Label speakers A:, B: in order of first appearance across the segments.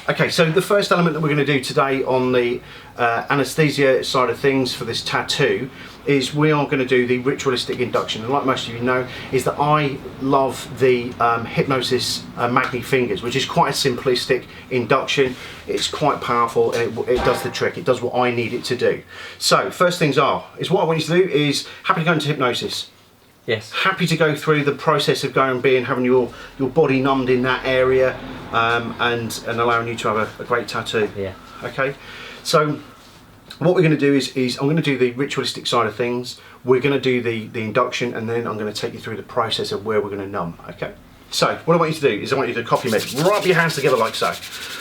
A: Okay, so the first element that we're going to do today on the anesthesia side of things for this tattoo is we are going to do the ritualistic induction. And like most of you know, is that I love the Hypnosis Magni fingers, which is quite a simplistic induction. It's quite powerful and it does the trick. It does what I need it to do. So first things are, is what I want you to do is happy to go into hypnosis.
B: Yes.
A: Happy to go through the process of going and having your body numbed in that area and allowing you to have a great tattoo.
B: Yeah.
A: Okay. So what we're going to do is I'm going to do the ritualistic side of things. We're going to do the induction, and then I'm going to take you through the process of where we're going to numb. Okay. So what I want you to do is I want you to copy me. Rub your hands together like so.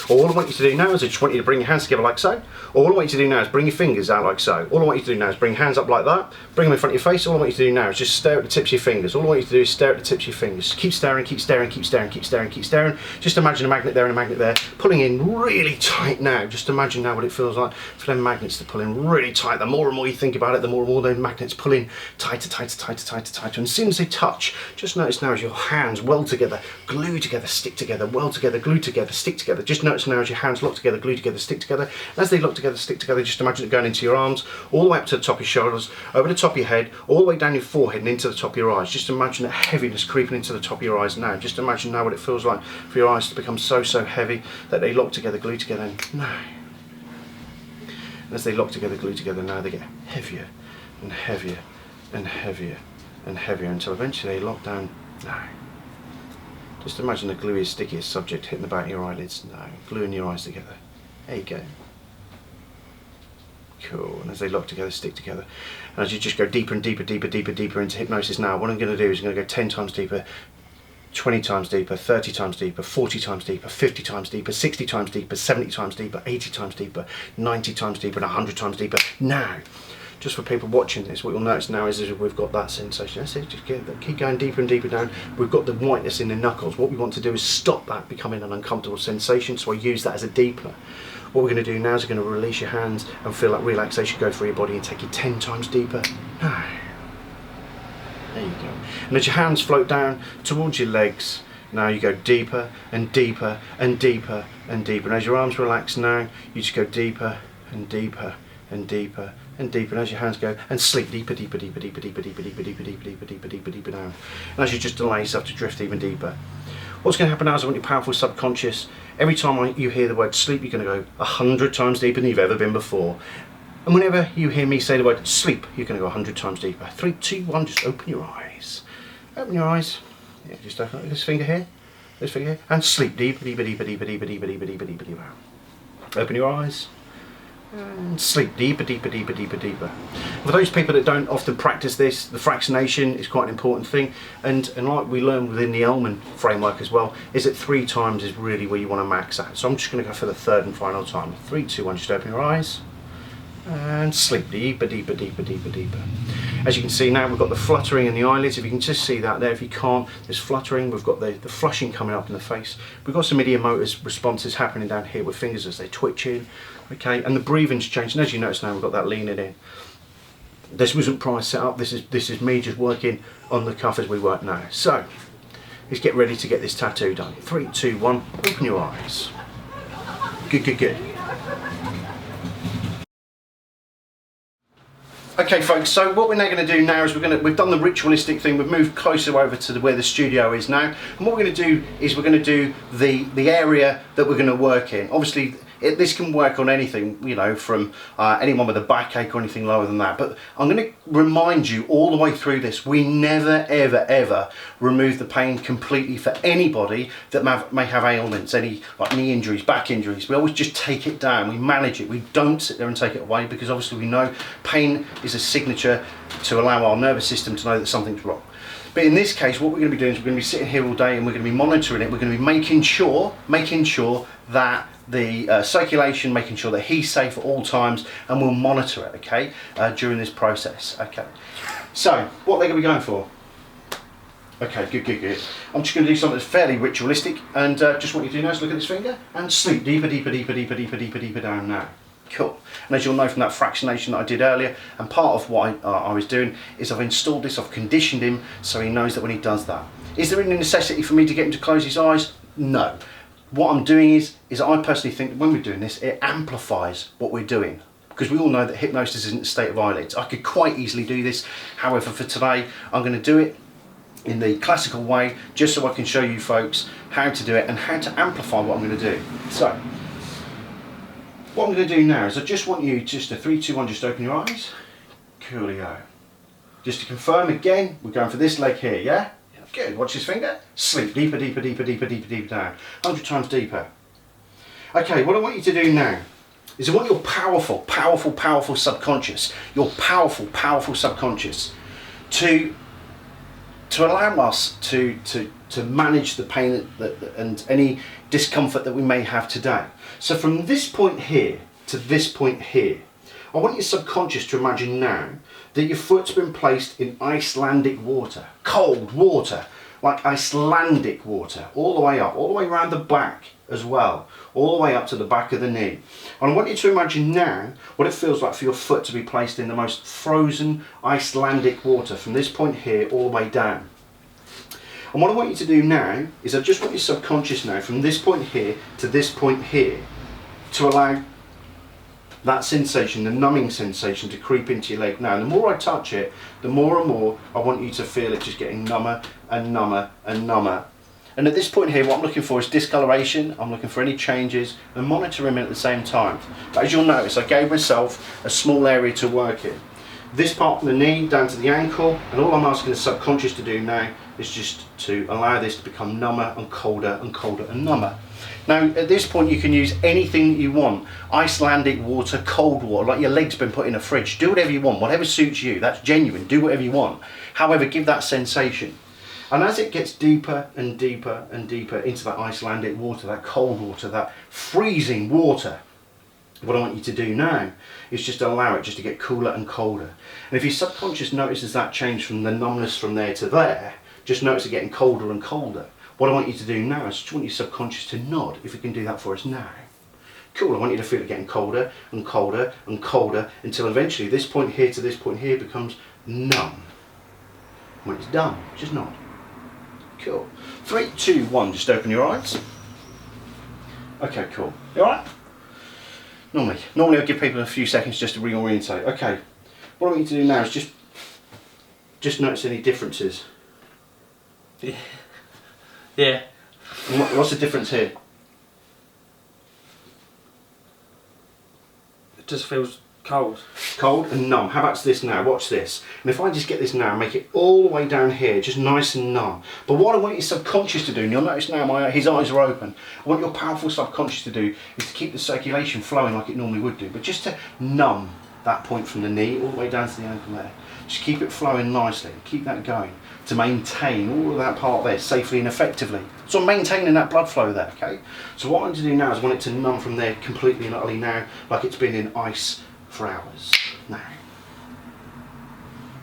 A: All I want you to do now is I just want you to bring your hands together like so. All I want you to do now is bring your fingers out like so. All I want you to do now is bring your hands up like that. Bring them in front of your face. All I want you to do now is just stare at the tips of your fingers. All I want you to do is stare at the tips of your fingers. Keep staring, keep staring, keep staring, keep staring, keep staring. Just imagine a magnet there and a magnet there. Pulling in really tight now. Just imagine now what it feels like for them magnets to pull in really tight. The more and more you think about it, the more and more those magnets pull in tighter, tighter, tighter, tighter, tighter. And as soon as they touch, just notice now as your hands weld together, glue together, stick together, weld together, glue together, stick together. Just notice now as your hands lock together, glue together, stick together. As they lock together, stick together, just imagine it going into your arms, all the way up to the top of your shoulders, over the top of your head, all the way down your forehead and into the top of your eyes. Just imagine that heaviness creeping into the top of your eyes now. Just imagine now what it feels like for your eyes to become so heavy that they lock together, glue together, and now. And as they lock together, glue together, now they get heavier and heavier and heavier and heavier until eventually they lock down now. Just imagine the gluiest, stickiest subject hitting the back of your eyelids now, gluing your eyes together. There you go. Cool, and as they lock together, stick together. And as you just go deeper and deeper, deeper, deeper, deeper into hypnosis now, what I'm going to do is I'm going to go 10 times deeper, 20 times deeper, 30 times deeper, 40 times deeper, 50 times deeper, 60 times deeper, 70 times deeper, 80 times deeper, 90 times deeper, and 100 times deeper. Now, just for people watching this, what you'll notice now is we've got that sensation. That's it, just keep going deeper and deeper down. We've got the whiteness in the knuckles. What we want to do is stop that becoming an uncomfortable sensation, so I use that as a deepener. What we're going to do now is we're going to release your hands and feel that relaxation go through your body and take you 10 times deeper. There you go. And as your hands float down towards your legs, now you go deeper and deeper and deeper and deeper. And as your arms relax now, you just go deeper and deeper and deeper and deeper. And as your hands go, and sleep deeper, deeper, deeper, deeper, deeper, deeper, deeper, deeper, deeper, deeper, deeper, deeper, deeper down. And as you just allow yourself to drift even deeper. What's going to happen now is I want your powerful subconscious, every time you hear the word sleep, you're going to go 100 times deeper than you've ever been before. And whenever you hear me say the word sleep, you're going to go 100 times deeper. 3, 2, 1, just open your eyes. Open your eyes. Yeah, just open up this finger here, and sleep deeper, deeper, deeper, deeper, deeper, deeper, deeper, deeper, deeper, deeper. Open your eyes. And sleep deeper, deeper, deeper, deeper, deeper. For those people that don't often practice this, the fractionation is quite an important thing, and like we learn within the Elman framework as well, is that 3 times is really where you want to max at. So I'm just going to go for the third and final time. 3, 2, 1, just open your eyes and sleep deeper, deeper, deeper, deeper, deeper. As you can see now, we've got the fluttering in the eyelids. If you can just see that there, if you can't, there's fluttering. We've got the flushing coming up in the face. We've got some ideomotor responses happening down here with fingers as they twitch in. Okay, and the breathing's changed. And as you notice now, we've got that leaning in. This wasn't prior set up. This is me just working on the cuff as we work now. So let's get ready to get this tattoo done. 3, 2, 1. Open your eyes. Good, good, good. Okay folks, so what we're now going to do now is we've done the ritualistic thing, we've moved closer over to where the studio is now, and what we're going to do is we're going to do the area that we're going to work in. Obviously this can work on anything, you know, from anyone with a backache or anything lower than that, but I'm going to remind you all the way through this, we never ever ever remove the pain completely for anybody that may have ailments, any like knee injuries, back injuries. We always just take it down, we manage it, we don't sit there and take it away, because obviously we know pain is a signature to allow our nervous system to know that something's wrong. But in this case, what we're going to be doing is we're going to be sitting here all day and we're going to be monitoring it. We're going to be making sure that the circulation, making sure that he's safe at all times, and we'll monitor it, okay, during this process. Okay, so what they're going to be going for. Okay, good, good, good. I'm just going to do something that's fairly ritualistic, and just what you do now is look at this finger and sleep deeper, deeper, deeper, deeper, deeper, deeper, deeper down now. Cool. And as you'll know from that fractionation that I did earlier, and part of what I was doing is I've installed this, I've conditioned him so he knows that when he does that. Is there any necessity for me to get him to close his eyes? No. what I'm doing is I personally think that when we're doing this, it amplifies what we're doing. Because we all know that hypnosis isn't a state of eyelids. I could quite easily do this. However, for today, I'm going to do it in the classical way, just so I can show you folks how to do it and how to amplify what I'm going to do. So, what I'm going to do now is I just want you just to 3, 2, 1, just open your eyes. Coolio. Just to confirm again, we're going for this leg here, yeah? Good. Watch this finger. Sleep. Deeper, deeper, deeper, deeper, deeper, deeper down. 100 times deeper. Okay, what I want you to do now is I want your powerful, powerful, powerful subconscious, your powerful, powerful subconscious to allow us to manage the pain and any discomfort that we may have today. So from this point here to this point here, I want your subconscious to imagine now that your foot's been placed in Icelandic water, cold water, like Icelandic water, all the way up, all the way around the back as well, all the way up to the back of the knee. And I want you to imagine now what it feels like for your foot to be placed in the most frozen Icelandic water from this point here all the way down. And what I want you to do now is I just want your subconscious now from this point here to this point here to allow that sensation, the numbing sensation, to creep into your leg now. And the more I touch it, the more and more I want you to feel it just getting number and number and number. And at this point here, what I'm looking for is discoloration. I'm looking for any changes and monitoring them at the same time. But as you'll notice, I gave myself a small area to work in. This part from the knee down to the ankle, and all I'm asking the subconscious to do now is just to allow this to become number and colder and colder and number. Now at this point you can use anything that you want. Icelandic water, cold water, like your leg's been put in a fridge. Do whatever you want, whatever suits you. That's genuine, do whatever you want. However, give that sensation. And as it gets deeper and deeper and deeper into that Icelandic water, that cold water, that freezing water, what I want you to do now is just allow it just to get cooler and colder. And if your subconscious notices that change from the numbness from there to there, just notice it getting colder and colder. What I want you to do now is just want your subconscious to nod, if we can do that for us now. Cool, I want you to feel it getting colder and colder and colder until eventually this point here to this point here becomes numb. When it's done, just nod. Cool. 3, 2, 1, just open your eyes. Okay, cool. You alright? Normally I give people a few seconds just to reorientate. Okay, what I want you to do now is just notice any differences.
B: Yeah.
A: What's the difference here?
B: It just feels cold.
A: Cold and numb. How about this now? Watch this. And if I just get this now and make it all the way down here, just nice and numb. But what I want your subconscious to do, and you'll notice now his eyes are open, what your powerful subconscious to do is to keep the circulation flowing like it normally would do, but just to numb that point from the knee all the way down to the ankle there. Just keep it flowing nicely, keep that going, to maintain all of that part there safely and effectively. So I'm maintaining that blood flow there, okay? So what I want to do now is I want it to numb from there completely and utterly now, like it's been in ice for hours. Now,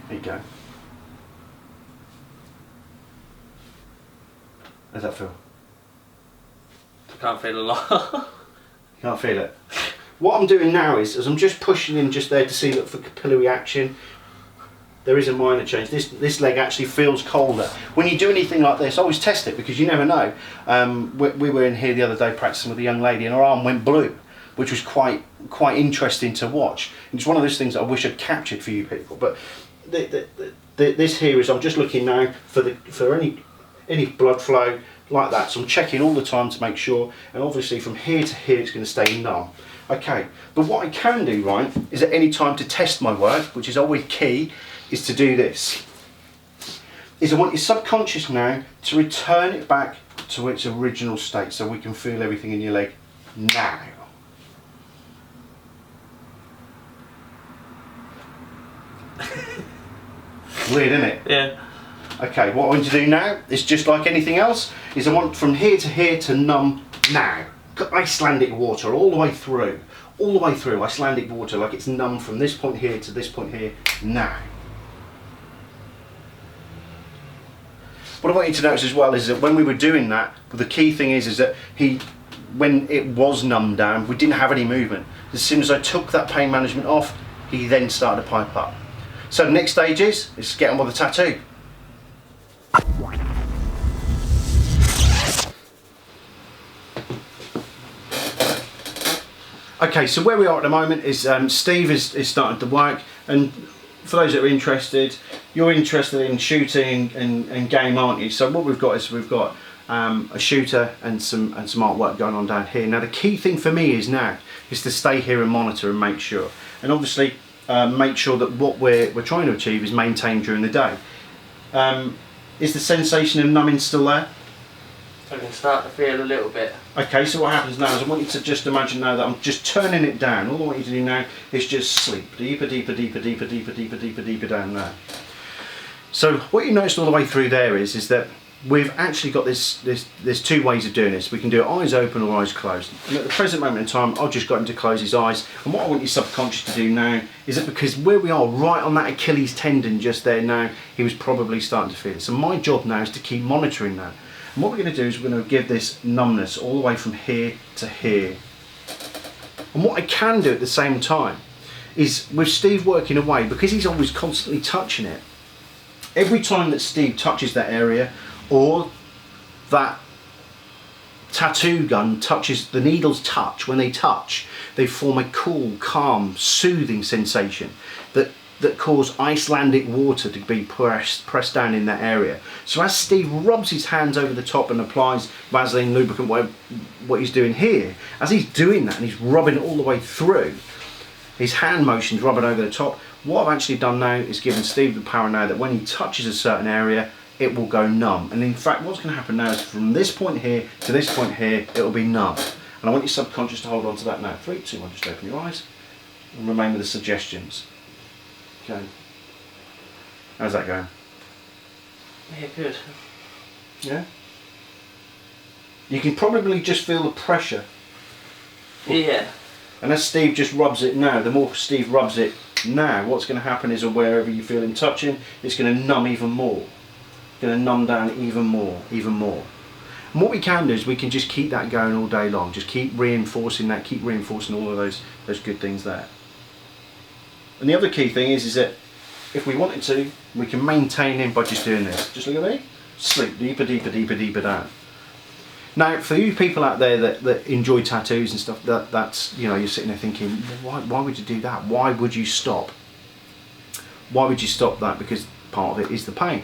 A: there you go. How's that feel?
B: I can't feel a lot.
A: You can't feel it? What I'm doing now is I'm just pushing in just there to see, look for capillary action. There is a minor change. This leg actually feels colder. When you do anything like this, always test it, because you never know. We were in here the other day practicing with a young lady and her arm went blue, which was quite interesting to watch. It's one of those things that I wish I'd captured for you people. But this here is, I'm just looking now for any blood flow like that. So I'm checking all the time to make sure, and obviously from here to here it's going to stay numb. Okay, but what I can do, right, is at any time to test my work, which is always key, is to do this. I want your subconscious now to return it back to its original state so we can feel everything in your leg now. Weird, isn't it?
B: Yeah.
A: Okay, what I want to do now is just like anything else, is I want from here to numb now. Icelandic water all the way through, Icelandic water, like it's numb from this point here to this point here now. What I want you to notice as well is that when we were doing that, the key thing is that when it was numbed down, we didn't have any movement. As soon as I took that pain management off, he then started to pipe up. So the next stage is, let's get on with the tattoo. Okay, so where we are at the moment is Steve is starting to work, and for those that are interested, you're interested in shooting and game, aren't you? So what we've got is we've got a shooter and some artwork going on down here. Now the key thing for me is to stay here and monitor and make sure, and obviously make sure that what we're trying to achieve is maintained during the day. Is the sensation of numbing still there?
B: I can start to feel a little bit.
A: Okay, so what happens now is I want you to just imagine now that I'm just turning it down. All I want you to do now is just sleep deeper, deeper, deeper, deeper, deeper, deeper, deeper, deeper down there. So what you noticed all the way through there is that we've actually got there's two ways of doing this. We can do it eyes open or eyes closed. And at the present moment in time, I've just got him to close his eyes. And what I want your subconscious to do now is that, because where we are right on that Achilles tendon just there now, he was probably starting to feel it. So my job now is to keep monitoring that. And what we're going to do is we're going to give this numbness all the way from here to here. And what I can do at the same time is, with Steve working away, because he's always constantly touching it, every time that Steve touches that area, or that tattoo gun touches, the needles touch, when they touch, they form a cool, calm, soothing sensation that cause Icelandic water to be pressed down in that area. So as Steve rubs his hands over the top and applies Vaseline lubricant, what he's doing here, as he's doing that and he's rubbing it all the way through, his hand motions rubbing over the top, what I've actually done now is given Steve the power now that when he touches a certain area, it will go numb. And in fact, what's going to happen now is from this point here to this point here, it will be numb. And I want your subconscious to hold on to that now. 3, 2, 1, just open your eyes and remain with the suggestions. Okay. How's that going?
B: Yeah, good.
A: Yeah? You can probably just feel the pressure.
B: Yeah.
A: And as Steve just rubs it now, the more Steve rubs it now, what's going to happen is, wherever you feel him touching, it's going to numb even more. Going to numb down even more, even more. And what we can do is we can just keep that going all day long. Just keep reinforcing that, keep reinforcing all of those good things there. And the other key thing is that if we wanted to, we can maintain him by just doing this. Just look at me. Sleep deeper, deeper, deeper, deeper down. Now, for you people out there that enjoy tattoos and stuff, that's, you know, you're sitting there thinking, why would you do that? Why would you stop? Why would you stop that? Because part of it is the pain.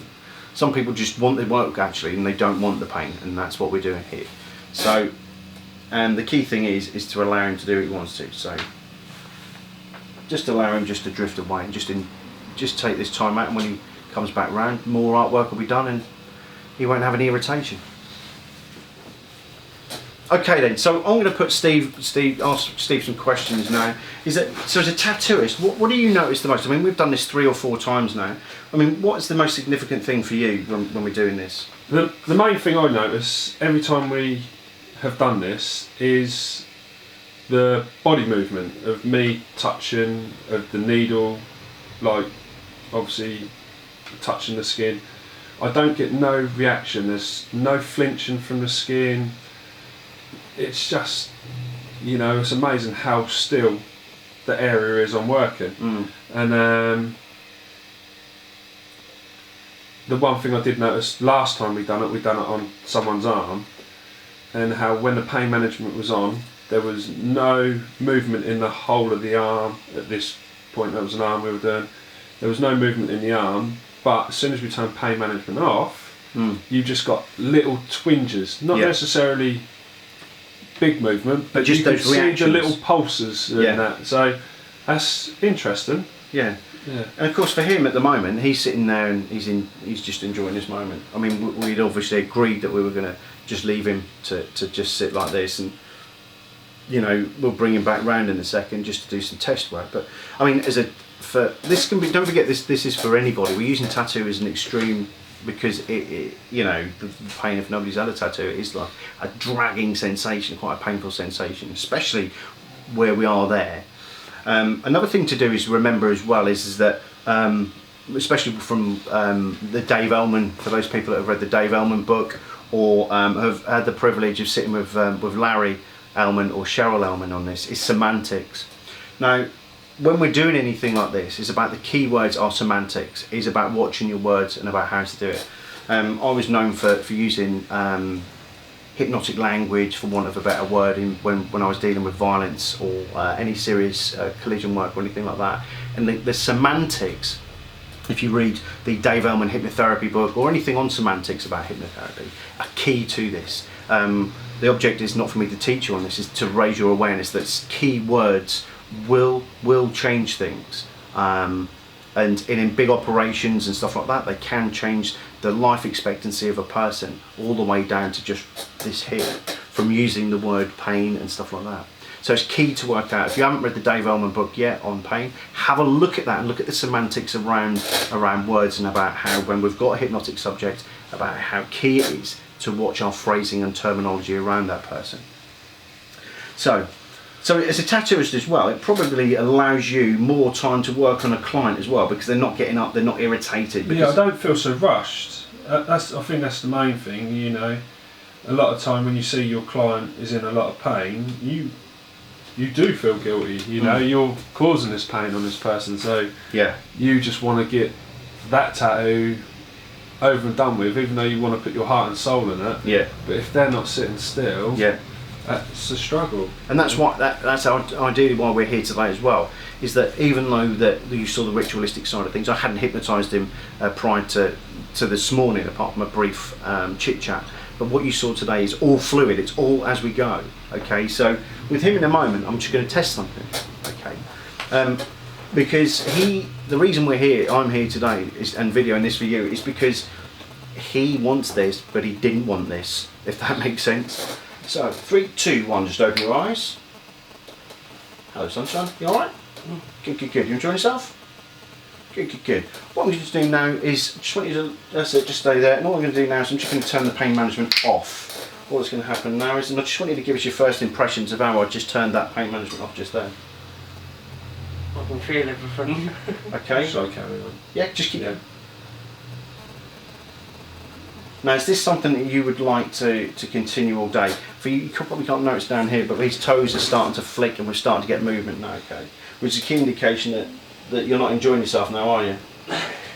A: Some people just want the work actually, and they don't want the pain, and that's what we're doing here. So, and the key thing is to allow him to do what he wants to. So, just allow him just to drift away, and just take this time out, and when he comes back round, more artwork will be done, and he won't have any irritation. Okay then, so I'm going to put ask Steve some questions now. So as a tattooist, what do you notice the most? I mean, we've done this 3 or 4 times now. I mean, what is the most significant thing for you when we're doing this?
C: The main thing I notice every time we have done this is the body movement of me touching, of the needle, like obviously touching the skin. I don't get no reaction, there's no flinching from the skin. It's just, you know, it's amazing how still the area is I'm working. And the one thing I did notice last time we done it on someone's arm, and how when the pain management was on, there was no movement in the whole of the arm. At this point, that was an arm we were doing. There was no movement in the arm, but as soon as we turned pain management off, you just got little twinges, not necessarily big movement, but just you could see the little pulses and that. So that's interesting.
A: Yeah. And of course, for him at the moment, he's sitting there and he's just enjoying this moment. I mean, we'd obviously agreed that we were going to just leave him to just sit like this, and you know, we'll bring him back round in a second just to do some test work. But I mean, this can be. Don't forget, this is for anybody. We're using tattoo as an extreme, because it you know, the pain, if nobody's had a tattoo, it is like a dragging sensation, quite a painful sensation, especially where we are there. Another thing to do is remember as well is that especially from the Dave Ellman, for those people that have read the Dave Ellman book, or have had the privilege of sitting with Larry Ellman or Cheryl Ellman on this, is semantics. Now, when we're doing anything like this, it's about the key words are semantics. It's about watching your words and about how to do it. I was known for using hypnotic language, for want of a better word, when I was dealing with violence or any serious collision work or anything like that. And the semantics, if you read the Dave Ellman hypnotherapy book or anything on semantics about hypnotherapy, are key to this. The object is not for me to teach you on this, is to raise your awareness that key words will change things. And in big operations and stuff like that, they can change the life expectancy of a person all the way down to just this here, from using the word pain and stuff like that. So it's key to work out. If you haven't read the Dave Ellman book yet on pain, have a look at that and look at the semantics around words, and about how, when we've got a hypnotic subject, about how key it is to watch our phrasing and terminology around that person. So as a tattooist as well, it probably allows you more time to work on a client as well, because they're not getting up, they're not irritated.
C: Yeah, I don't feel so rushed. I think that's the main thing, you know. A lot of time when you see your client is in a lot of pain, you do feel guilty, you know, you're causing this pain on this person, so
A: yeah, you
C: just want to get that tattoo over and done with, even though you want to put your heart and soul in it.
A: Yeah.
C: But if they're not sitting still,
A: yeah,
C: that's a struggle.
A: And that's why that's ideally why we're here today as well, is that even though that you saw the ritualistic side of things, I hadn't hypnotised him prior to this morning, apart from a brief chit chat. But what you saw today is all fluid, it's all as we go. Okay, so with him in a moment, I'm just going to test something. Okay, because the reason I'm here today and videoing this for you is because he wants this, but he didn't want this, if that makes sense. So 3, 2, 1, just open your eyes. Hello sunshine, you alright? Good, good, good. You enjoying yourself? Good, good, good. What I'm going to do now is, just want you to, that's it, just stay there. And all I'm going to do now is I'm just going to turn the pain management off. What's going to happen now is, and I just want you to give us your first impressions of how I just turned that pain management off just there.
B: I can feel everything.
A: Okay.
C: So carry on.
A: Yeah, just keep going. Now, is this something that you would like to continue all day? For you probably can't notice down here, but his toes are starting to flick and we're starting to get movement now, okay? Which is a key indication that you're not enjoying yourself now, are you?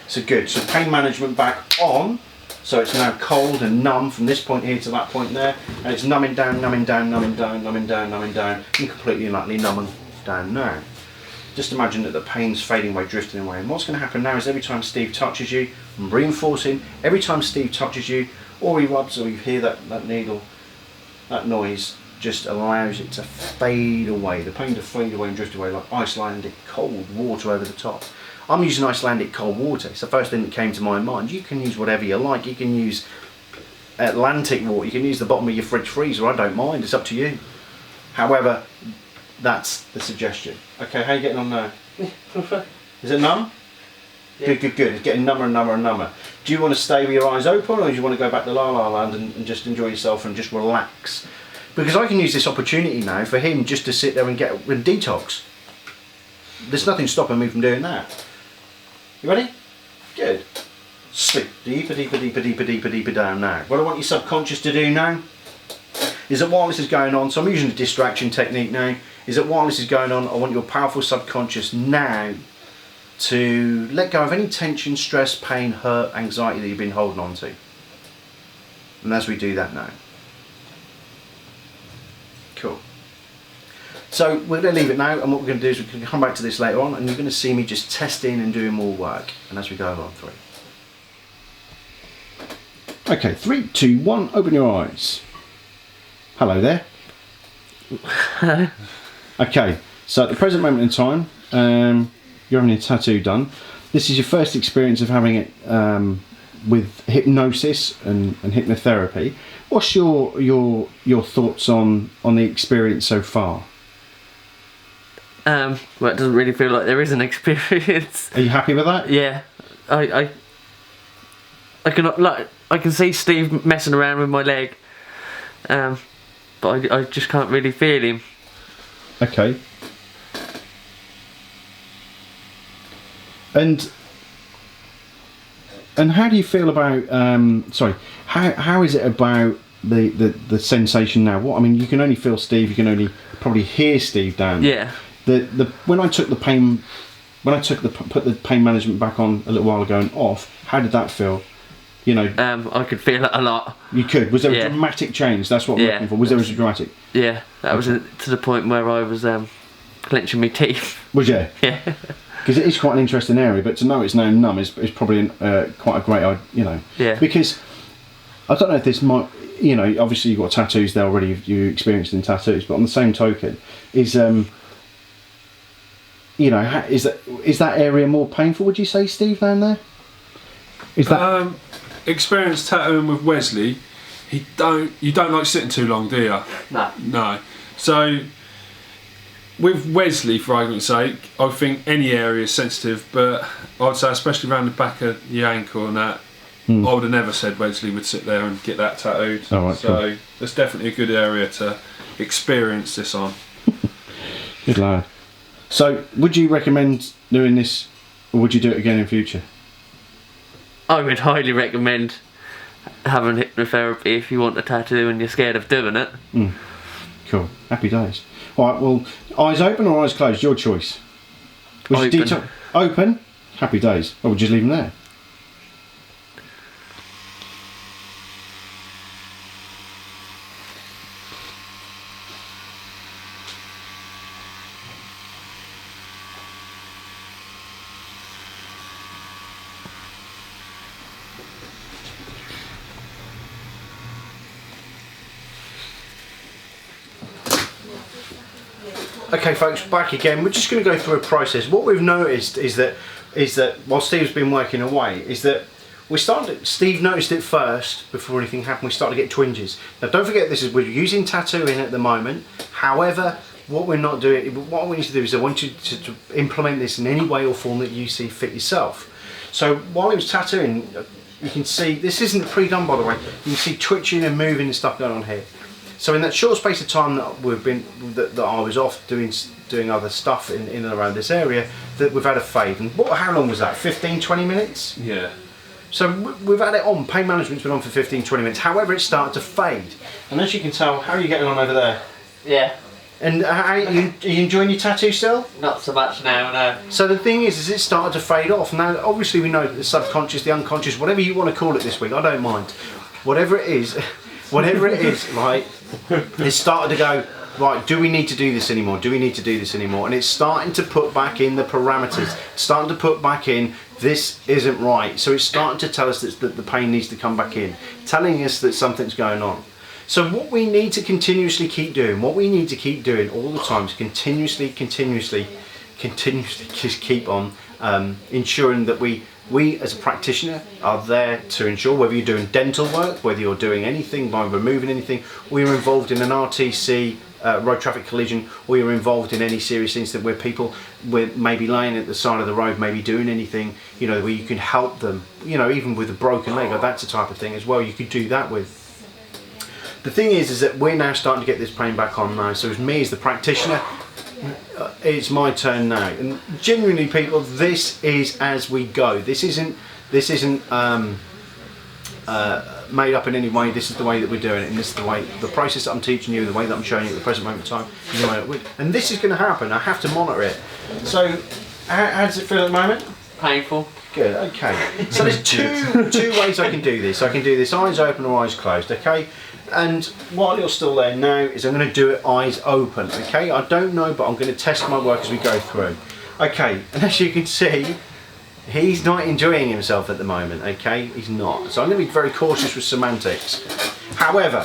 A: So good. So pain management back on. So it's now cold and numb from this point here to that point there. And it's numbing down, numbing down, numbing down, numbing down, numbing down, and completely and utterly numbing down now. Just imagine that the pain's fading away, drifting away. And what's going to happen now is every time Steve touches you, I'm reinforcing, every time Steve touches you, or he rubs, or you hear that needle, that noise just allows it to fade away, the pain to fade away and drift away like Icelandic cold water over the top. I'm using Icelandic cold water. It's the first thing that came to my mind. You can use whatever you like. You can use Atlantic water. You can use the bottom of your fridge freezer. I don't mind. It's up to you. However, that's the suggestion. Okay, how are you getting on now? Is it numb? Yeah. Good, good, good. It's getting number and number and number. Do you want to stay with your eyes open, or do you want to go back to La La Land and just enjoy yourself and just relax? Because I can use this opportunity now for him just to sit there and detox. There's nothing stopping me from doing that. You ready? Good. Sleep deeper, deeper, deeper, deeper, deeper, deeper down now. What I want your subconscious to do now is that while this is going on, so I'm using a distraction technique now, is that while this is going on, I want your powerful subconscious now to let go of any tension, stress, pain, hurt, anxiety that you've been holding on to. And as we do that now. Cool. So we're going to leave it now, and what we're going to do is we're going to come back to this later on, and you're going to see me just testing and doing more work. And as we go along, 3. Okay, 3, 2, 1, open your eyes. Hello there.
B: Hello.
A: Okay, so at the present moment in time, you're having a tattoo done. This is your first experience of having it with hypnosis and hypnotherapy. What's your thoughts on the experience so far?
B: Well, it doesn't really feel like there is an experience.
A: Are you happy with that?
B: Yeah, I can see Steve messing around with my leg, but I just can't really feel him.
A: Okay. And how do you feel about how is it about the sensation now? What I mean, you can only feel Steve, you can only probably hear Steve down there.
B: Yeah.
A: When I took the pain management back on a little while ago and off, how did that feel? You know,
B: I could feel it a lot.
A: you could. Was there a dramatic change? That's what we're looking for. Was there a dramatic?
B: Yeah, that was to the point where I was clenching my teeth.
A: Was you?
B: Yeah.
A: Because it is quite an interesting area, but to know it's now numb is probably quite a great, you know.
B: Yeah.
A: Because I don't know if this might, you know, obviously you've got tattoos there already, you experienced in tattoos, but on the same token, is you know, is that area more painful? Would you say, Steve, down there? Is that
C: experienced tattooing with Wesley? You don't like sitting too long, do you?
B: No.
C: No. So with Wesley, for argument's sake, I think any area is sensitive, but I'd say especially around the back of your ankle and that, I would have never said Wesley would sit there and get that tattooed.
A: Oh, right,
C: so that's definitely a good area to experience this on.
A: Good lad. So would you recommend doing this, or would you do it again in future?
B: I would highly recommend having hypnotherapy if you want a tattoo and you're scared of doing it.
A: Cool. Happy days. All right, well, eyes open or eyes closed? Your choice.
B: Open.
A: Open? Happy days. Or we'll just leave them there. Okay folks, back again. We're just going to go through a process. What we've noticed is that while Steve's been working away, is that Steve noticed it first before anything happened. We started to get twinges. Now don't forget, we're using tattooing at the moment. However, what we're not doing, what we need to do is I want you to implement this in any way or form that you see fit yourself. So while he was tattooing, you can see, this isn't pre-done by the way, you can see twitching and moving and stuff going on here. So in that short space of time that I was off doing other stuff in and around this area, that we've had a fade. And how long was that? 15, 20 minutes?
C: Yeah.
A: So we've had it on. Pain management's been on for 15, 20 minutes. However, it started to fade. And as you can tell, how are you getting on over there?
B: Yeah.
A: And are you enjoying your tattoo still?
B: Not so much now, no.
A: So the thing is it started to fade off. Now, obviously we know the subconscious, the unconscious, whatever you want to call it this week, I don't mind. Whatever it is, right, it started to go, right, do we need to do this anymore? Do we need to do this anymore? And it's starting to put back in the parameters, starting to put back in, this isn't right. So it's starting to tell us that the pain needs to come back in, telling us that something's going on. So what we need to continuously keep doing, what we need to keep doing all the time is continuously just keep on ensuring that we as a practitioner are there to ensure, whether you're doing dental work, whether you're doing anything by removing anything, or you're involved in an RTC, road traffic collision, or you're involved in any serious incident where people were maybe laying at the side of the road, maybe doing anything, you know, where you can help them, you know, even with a broken leg, or that's the type of thing as well, you could do that with. The thing is that we're now starting to get this pain back on now, so as me as the practitioner, it's my turn now. And genuinely people, this is as we go. This isn't made up in any way. This is the way that we're doing it, and this is the way, the process that I'm teaching you, the way that I'm showing you at the present moment in time, is the way it would. And this is going to happen. I have to monitor it. So how does it feel at the moment?
B: Painful.
A: Good, okay. So there's two ways I can do this. I can do this eyes open or eyes closed, okay? And while you're still there now, is I'm going to do it eyes open, okay? I don't know, but I'm going to test my work as we go through. Okay, and as you can see, he's not enjoying himself at the moment, okay? He's not. So I'm going to be very cautious with semantics. However,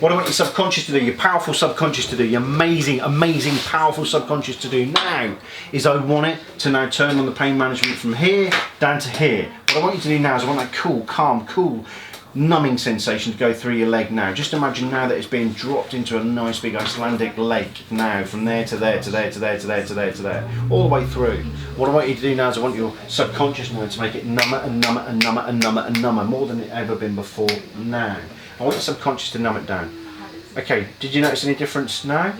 A: what I want your subconscious to do, your powerful subconscious to do, your amazing, amazing, powerful subconscious to do now, is I want it to now turn on the pain management from here down to here. What I want you to do now is I want that cool, calm, cool, numbing sensation to go through your leg now. Just imagine now that it's being dropped into a nice big Icelandic lake now, from there to there to there to there to there to there to there, all the way through. What I want you to do now is I want your subconscious mind to make it number and number and number and number and number, more than it ever been before now. I want your subconscious to numb it down. Okay, did you notice any difference now?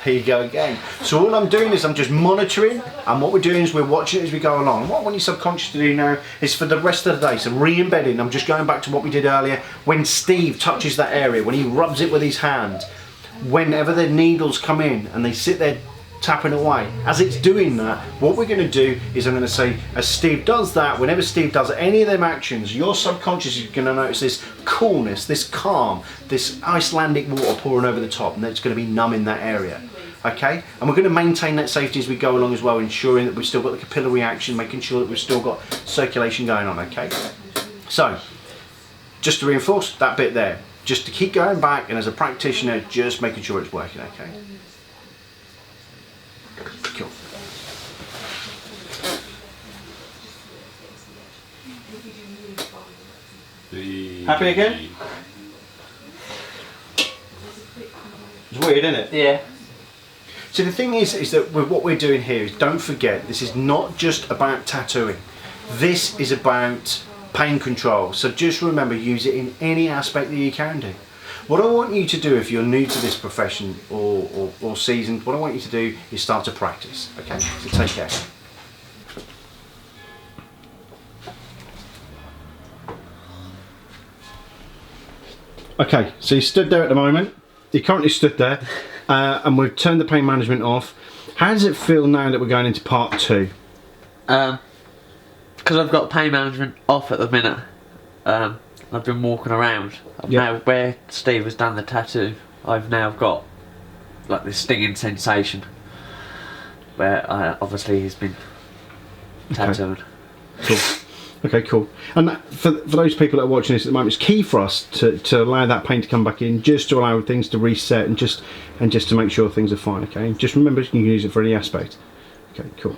A: There you go again. So all I'm doing is I'm just monitoring, and what we're doing is we're watching it as we go along. And what I want your subconscious to do now is for the rest of the day, so re-embedding, I'm just going back to what we did earlier, when Steve touches that area, when he rubs it with his hand, whenever the needles come in and they sit there tapping away. As it's doing that, what we're going to do is I'm going to say, as Steve does that, whenever Steve does any of them actions, your subconscious is going to notice this coolness, this calm, this Icelandic water pouring over the top, and it's going to be numbing that area. Okay, and we're going to maintain that safety as we go along as well, ensuring that we've still got the capillary action, making sure that we've still got circulation going on. Okay, so just to reinforce that bit there, just to keep going back, and as a practitioner, just making sure it's working. Okay, cool. Happy again? It's weird, isn't it?
B: Yeah.
A: So the thing is that what we're doing here is, don't forget, this is not just about tattooing. This is about pain control. So just remember, use it in any aspect that you can do. What I want you to do, if you're new to this profession or seasoned, what I want you to do is start to practice. Okay, so take care. Okay, so you stood there at the moment. You currently stood there. And we've turned the pain management off. How does it feel now that we're going into part 2?
B: Because I've got pain management off at the minute. I've been walking around. Now, where Steve has done the tattoo, I've now got like this stinging sensation where obviously he's been tattooing.
A: Cool. Okay, cool. And for those people that are watching this at the moment, it's key for us to allow that pain to come back in, just to allow things to reset and just to make sure things are fine. Okay, just remember you can use it for any aspect. Okay, cool.